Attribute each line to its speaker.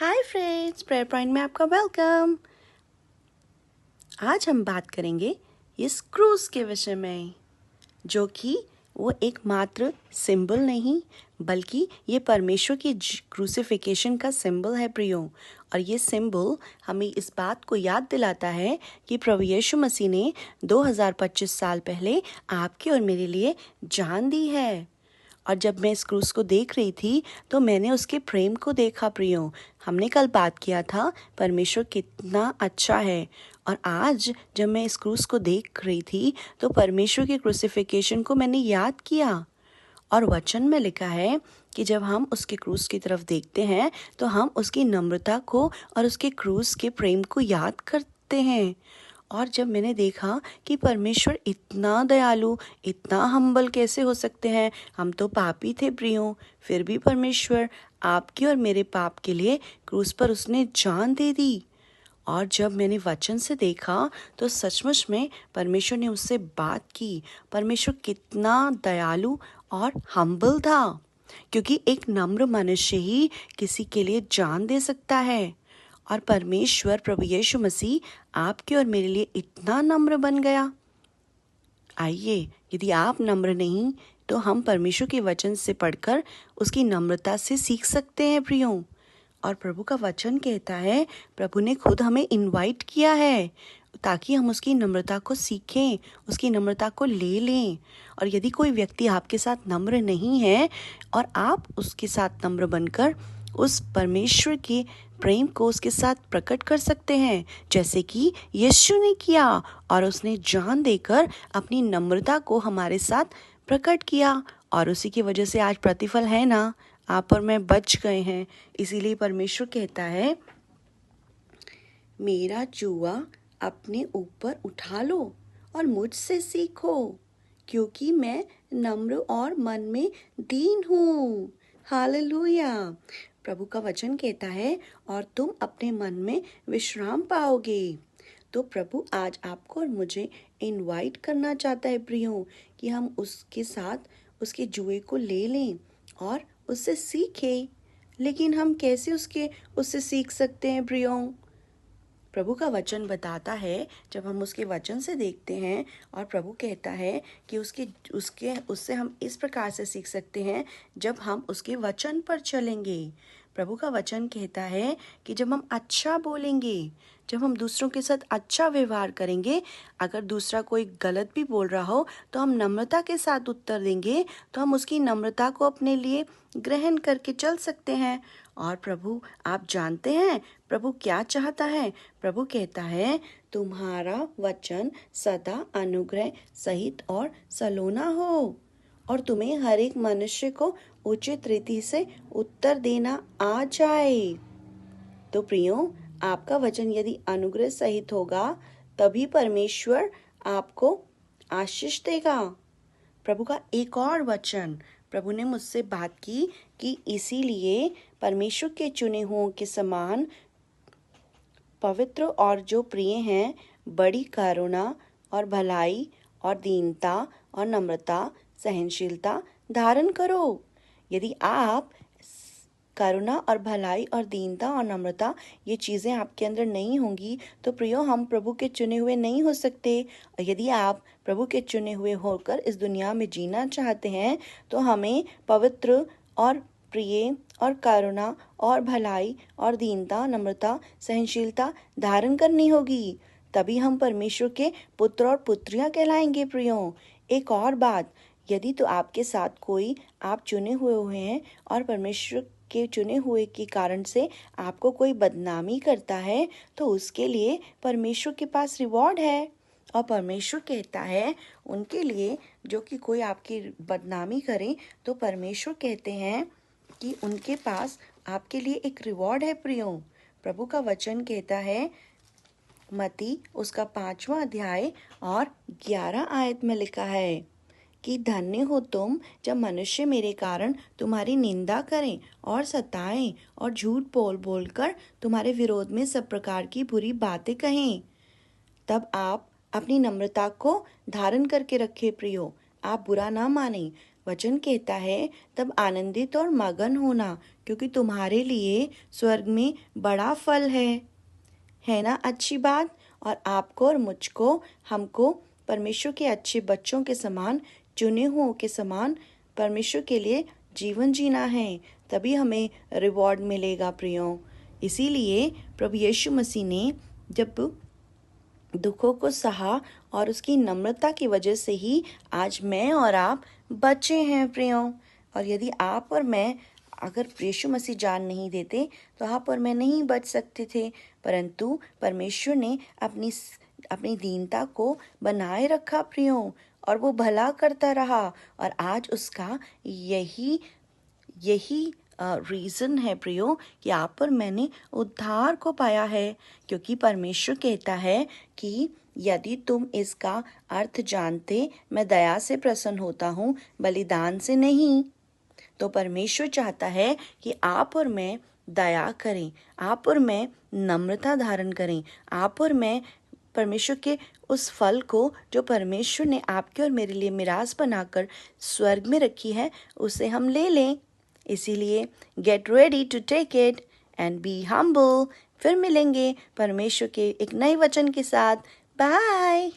Speaker 1: Hi friends, prayer point में आपका welcome. आज हम बात करेंगे इस क्रूस के विषय में, जो कि वो एकमात्र सिंबल नहीं बल्कि ये परमेश्वर की क्रूसिफिकेशन का सिंबल है प्रियो। और ये सिंबल हमें इस बात को याद दिलाता है कि प्रभु यीशु मसीह ने 2025 साल पहले आपके और मेरे लिए जान दी है। और जब मैं इस क्रूस को देख रही थी तो मैंने उसके प्रेम को देखा प्रियो। हमने कल बात किया था परमेश्वर कितना अच्छा है, और आज जब मैं इस क्रूस को देख रही थी तो परमेश्वर के क्रूसिफिकेशन को मैंने याद किया। और वचन में लिखा है कि जब हम उसके क्रूस की तरफ देखते हैं तो हम उसकी नम्रता को और उसके क्रूस के प्रेम को याद करते हैं। और जब मैंने देखा कि परमेश्वर इतना दयालु, इतना हम्बल कैसे हो सकते हैं। हम तो पापी थे प्रियो, फिर भी परमेश्वर आपके और मेरे पाप के लिए क्रूस पर उसने जान दे दी। और जब मैंने वचन से देखा तो सचमुच में परमेश्वर ने उससे बात की। परमेश्वर कितना दयालु और हम्बल था, क्योंकि एक नम्र मनुष्य ही किसी के लिए जान दे सकता है। और परमेश्वर प्रभु यीशु मसीह आपके और मेरे लिए इतना नम्र बन गया। आइए, यदि आप नम्र नहीं तो हम परमेश्वर के वचन से पढ़कर उसकी नम्रता से सीख सकते हैं प्रियो। और प्रभु का वचन कहता है, प्रभु ने खुद हमें इनवाइट किया है ताकि हम उसकी नम्रता को सीखें, उसकी नम्रता को ले लें। और यदि कोई व्यक्ति आपके साथ नम्र नहीं है और आप उसके साथ नम्र बनकर उस परमेश्वर के प्रेम को उसके साथ प्रकट कर सकते हैं, जैसे कि यीशु ने किया। और उसने जान देकर अपनी नम्रता को हमारे साथ प्रकट किया, और उसी की वजह से आज प्रतिफल है ना, आप और मैं बच गए हैं। इसीलिए परमेश्वर कहता है, मेरा जुआ अपने ऊपर उठा लो और मुझसे सीखो, क्योंकि मैं नम्र और मन में दीन हूँ। हालेलुया। प्रभु का वचन कहता है, और तुम अपने मन में विश्राम पाओगे। तो प्रभु आज आपको और मुझे इनवाइट करना चाहता है प्रियो, कि हम उसके साथ उसके जुए को ले लें और उससे सीखें। लेकिन हम कैसे उससे सीख सकते हैं प्रियो? प्रभु का वचन बताता है, जब हम उसके वचन से देखते हैं और प्रभु कहता है कि उससे हम इस प्रकार से सीख सकते हैं जब हम उसके वचन पर चलेंगे। प्रभु का वचन कहता है कि जब हम अच्छा बोलेंगे, जब हम दूसरों के साथ अच्छा व्यवहार करेंगे, अगर दूसरा कोई गलत भी बोल रहा हो तो हम नम्रता के साथ उत्तर देंगे, तो हम उसकी नम्रता को अपने लिए ग्रहण करके चल सकते हैं। और प्रभु, आप जानते हैं प्रभु क्या चाहता है? प्रभु कहता है, तुम्हारा वचन सदा अनुग्रह सहित और सलोना हो, और तुम्हें हर एक मनुष्य को उचित रीति से उत्तर देना आ जाए। तो प्रियो, आपका वचन यदि अनुग्रह सहित होगा तभी परमेश्वर आपको आशीष देगा। प्रभु का एक और वचन, प्रभु ने मुझसे बात की कि इसीलिए परमेश्वर के चुने हुओं के समान पवित्र और जो प्रिय हैं, बड़ी करुणा और भलाई और दीनता और नम्रता सहनशीलता धारण करो। यदि आप करुणा और भलाई और दीनता और नम्रता, ये चीज़ें आपके अंदर नहीं होंगी तो प्रियो, हम प्रभु के चुने हुए नहीं हो सकते। और यदि आप प्रभु के चुने हुए होकर इस दुनिया में जीना चाहते हैं तो हमें पवित्र और प्रिय और करुणा और भलाई और दीनता, नम्रता, सहनशीलता धारण करनी होगी। तभी हम परमेश्वर के पुत्र और पुत्रियां कहलाएंगे प्रियो। एक और बात, यदि तो आपके साथ कोई आप चुने हुए हैं और परमेश्वर के चुने हुए के कारण से आपको कोई बदनामी करता है, तो उसके लिए परमेश्वर के पास रिवॉर्ड है। और परमेश्वर कहता है उनके लिए जो कि कोई आपकी बदनामी करे, तो परमेश्वर कहते हैं कि उनके पास आपके लिए एक रिवॉर्ड है प्रियो। प्रभु का वचन कहता है, मत्ती उसका 5वां अध्याय और 11 आयत में लिखा है कि धन्य हो तुम जब मनुष्य मेरे कारण तुम्हारी निंदा करें और सताएं और झूठ बोल बोलकर तुम्हारे विरोध में सब प्रकार की बुरी बातें कहें। तब आप अपनी नम्रता को धारण करके रखे प्रियो। आप बुरा ना माने, वचन कहता है तब आनंदित और मगन होना, क्योंकि तुम्हारे लिए स्वर्ग में बड़ा फल है ना अच्छी बात। और आपको और मुझको, हमको परमेश्वर के अच्छे बच्चों के समान, चुने हुओं के समान परमेश्वर के लिए जीवन जीना है, तभी हमें रिवॉर्ड मिलेगा प्रियो। इसीलिए प्रभु यीशु मसीह ने जब दुखों को सहा और उसकी नम्रता की वजह से ही आज मैं और आप बचे हैं प्रियो। और यदि आप और मैं अगर यीशु मसीह जान नहीं देते तो आप और मैं नहीं बच सकते थे, परंतु परमेश्वर ने अपनी दीनता को बनाए रखा प्रियो, और वो भला करता रहा। और आज उसका यही रीज़न है प्रियो कि आप और मैंने उद्धार को पाया है, क्योंकि परमेश्वर कहता है कि यदि तुम इसका अर्थ जानते, मैं दया से प्रसन्न होता हूँ, बलिदान से नहीं। तो परमेश्वर चाहता है कि आप और मैं दया करें, आप और मैं नम्रता धारण करें, आप और मैं परमेश्वर के उस फल को जो परमेश्वर ने आपके और मेरे लिए मिरास बनाकर स्वर्ग में रखी है, उसे हम ले लें। इसीलिए get ready to take it and be humble. फिर मिलेंगे परमेश्वर के एक नए वचन के साथ। बाय।